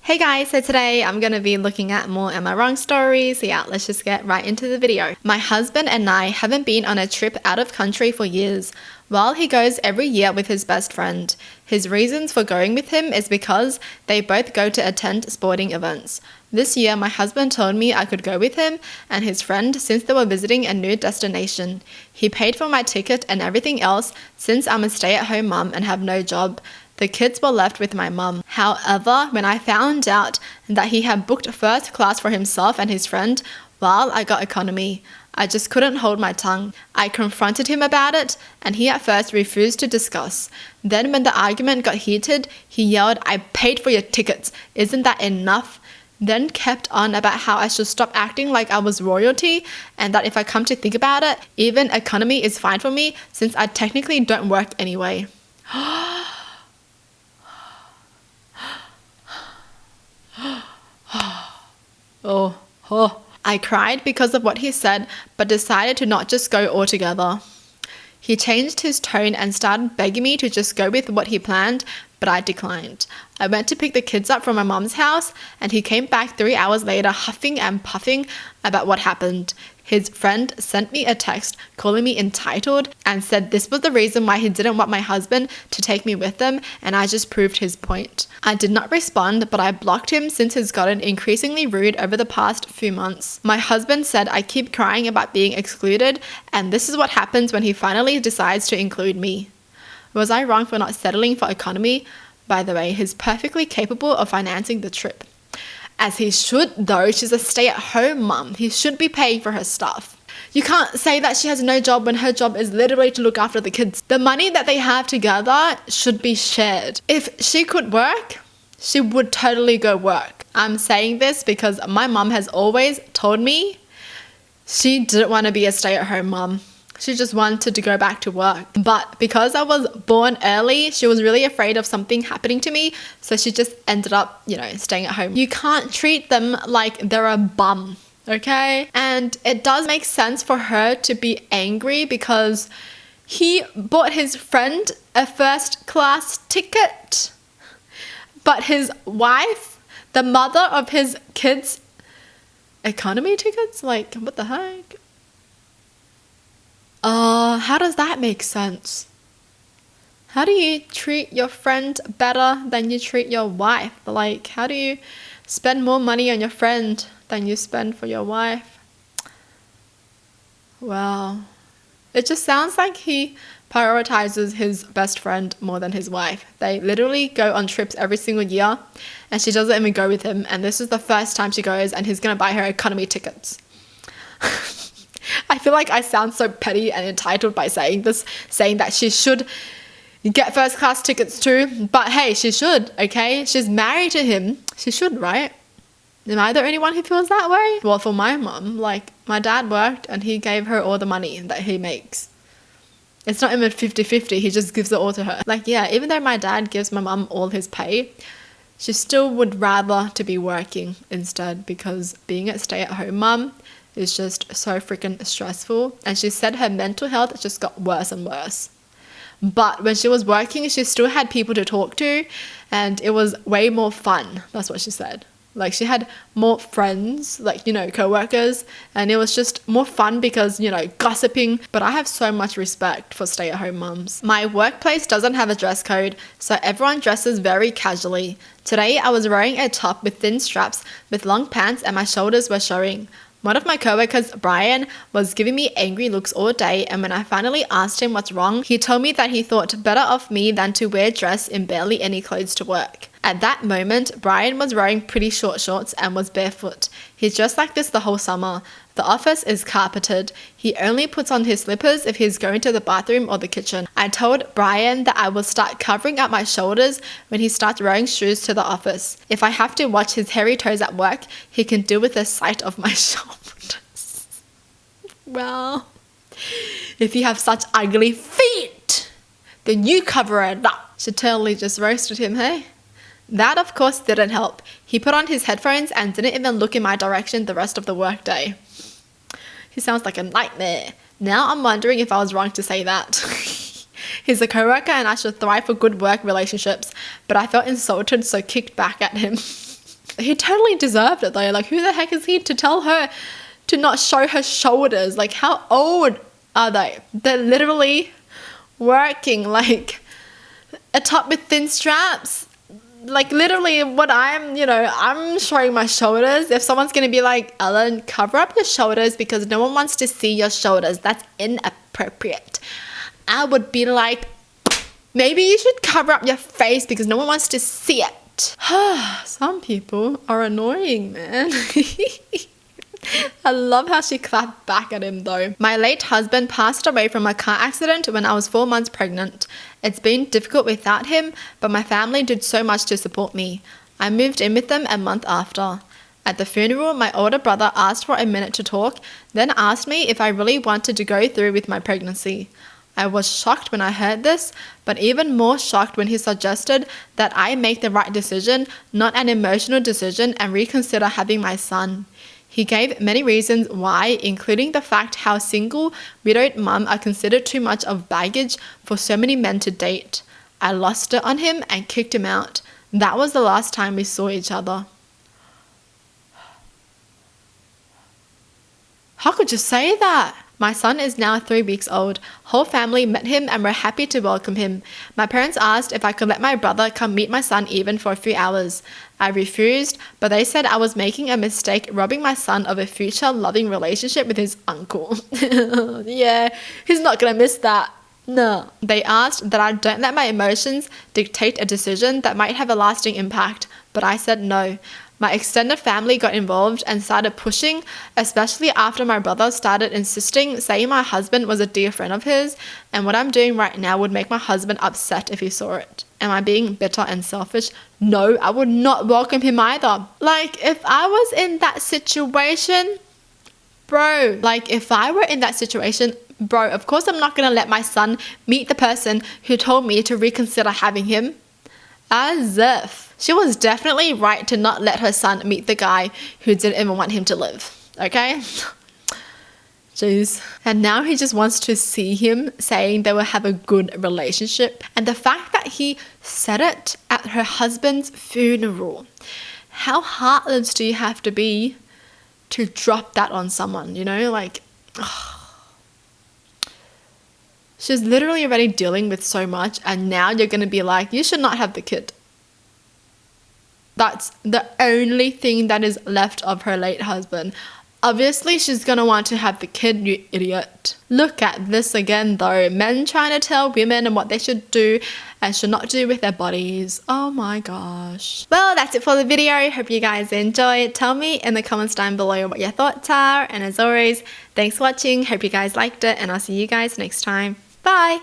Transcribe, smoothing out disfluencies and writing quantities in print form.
Hey guys, so today I'm going to be looking at more Am I Wrong stories. So yeah, let's just get right into the video. My husband and I haven't been on a trip out of country for years. Well, he goes every year with his best friend. His reasons for going with him is because they both go to attend sporting events. This year, my husband told me I could go with him and his friend since they were visiting a new destination. He paid for my ticket and everything else since I'm a stay-at-home mum and have no job. The kids were left with my mum. However, when I found out that he had booked first class for himself and his friend, well, I got economy. I just couldn't hold my tongue. I confronted him about it, and he at first refused to discuss. Then when the argument got heated, he yelled, "I paid for your tickets. Isn't that enough?" Then kept on about how I should stop acting like I was royalty, and that if I come to think about it, even economy is fine for me since I technically don't work anyway. I cried because of what he said, but decided to not just go altogether. He changed his tone and started begging me to just go with what he planned, but I declined. I went to pick the kids up from my mom's house, and he came back 3 hours later huffing and puffing about what happened. His friend sent me a text calling me entitled and said this was the reason why he didn't want my husband to take me with them, and I just proved his point. I did not respond, but I blocked him since he's gotten increasingly rude over the past few months. My husband said I keep crying about being excluded, and this is what happens when he finally decides to include me. Was I wrong for not settling for economy? By the way, he's perfectly capable of financing the trip. As he should though, she's a stay-at-home mum. He should be paying for her stuff. You can't say that she has no job when her job is literally to look after the kids. The money that they have together should be shared. If she could work, she would totally go work. I'm saying this because my mum has always told me she didn't want to be a stay-at-home mum. She just wanted to go back to work. But because I was born early, she was really afraid of something happening to me. So she just ended up, staying at home. You can't treat them like they're a bum, okay? And it does make sense for her to be angry because he bought his friend a first class ticket. But his wife, the mother of his kids, economy tickets? Like, what the heck? How does that make sense? How do you treat your friend better than you treat your wife? Like, how do you spend more money on your friend than you spend for your wife? Wow. It just sounds like he prioritizes his best friend more than his wife. They literally go on trips every single year, and she doesn't even go with him. And this is the first time she goes, and he's going to buy her economy tickets. I feel like I sound so petty and entitled by saying this, saying that she should get first class tickets too. But hey, she should, okay? She's married to him. She should, right? Am I the only one who feels that way? Well, for my mum, like, my dad worked and he gave her all the money that he makes. It's not even 50-50, he just gives it all to her. Like, yeah, even though my dad gives my mum all his pay, she still would rather to be working instead, because being a stay-at-home mum is just so freaking stressful. And she said her mental health just got worse and worse. But when she was working, she still had people to talk to, and it was way more fun. That's what she said. Like, she had more friends, like, co-workers, and it was just more fun because, gossiping. But I have so much respect for stay-at-home mums. My workplace doesn't have a dress code, so everyone dresses very casually. Today, I was wearing a top with thin straps with long pants and my shoulders were showing. One of my coworkers, Brian, was giving me angry looks all day, and when I finally asked him what's wrong, he told me that he thought better of me than to wear dress in barely any clothes to work. At that moment, Brian was wearing pretty short shorts and was barefoot. He's dressed like this the whole summer. The office is carpeted. He only puts on his slippers if he's going to the bathroom or the kitchen. I told Brian that I will start covering up my shoulders when he starts wearing shoes to the office. If I have to watch his hairy toes at work, he can deal with the sight of my shoulders. Well, if you have such ugly feet, then you cover it up. She totally just roasted him, hey? That, of course, didn't help. He put on his headphones and didn't even look in my direction the rest of the workday. He sounds like a nightmare. Now I'm wondering if I was wrong to say that. He's a coworker and I should thrive for good work relationships. But I felt insulted, so kicked back at him. He totally deserved it though. Like, who the heck is he to tell her to not show her shoulders? Like, how old are they? They're literally working like a top with thin straps. Like, literally what I'm showing my shoulders. If someone's going to be like, Ellen, cover up your shoulders because no one wants to see your shoulders, that's inappropriate. I would be like, maybe you should cover up your face because no one wants to see it. Some people are annoying, man. I love how she clapped back at him though. My late husband passed away from a car accident when I was 4 months pregnant. It's been difficult without him, but my family did so much to support me. I moved in with them a month after. At the funeral, my older brother asked for a minute to talk, then asked me if I really wanted to go through with my pregnancy. I was shocked when I heard this, but even more shocked when he suggested that I make the right decision, not an emotional decision, and reconsider having my son. He gave many reasons why, including the fact how single, widowed mum are considered too much of baggage for so many men to date. I lost it on him and kicked him out. That was the last time we saw each other. How could you say that? My son is now 3 weeks old. Whole family met him and were happy to welcome him. My parents asked if I could let my brother come meet my son even for a few hours. I refused, but they said I was making a mistake robbing my son of a future loving relationship with his uncle. Yeah, he's not gonna miss that. No. They asked that I don't let my emotions dictate a decision that might have a lasting impact, but I said no. My extended family got involved and started pushing, especially after my brother started insisting, saying my husband was a dear friend of his, and what I'm doing right now would make my husband upset if he saw it. Am I being bitter and selfish? No, I would not welcome him either. Like, if I was in that situation, bro, of course I'm not going to let my son meet the person who told me to reconsider having him. As if. She was definitely right to not let her son meet the guy who didn't even want him to live. Okay? Jeez. And now he just wants to see him, saying they will have a good relationship. And the fact that he said it at her husband's funeral. How heartless do you have to be to drop that on someone, you know? Like, ugh. She's literally already dealing with so much, and now you're going to be like, you should not have the kid. That's the only thing that is left of her late husband. Obviously, she's going to want to have the kid, you idiot. Look at this again, though. Men trying to tell women what they should do and should not do with their bodies. Oh my gosh. Well, that's it for the video. Hope you guys enjoyed. Tell me in the comments down below what your thoughts are. And as always, thanks for watching. Hope you guys liked it, and I'll see you guys next time. Bye.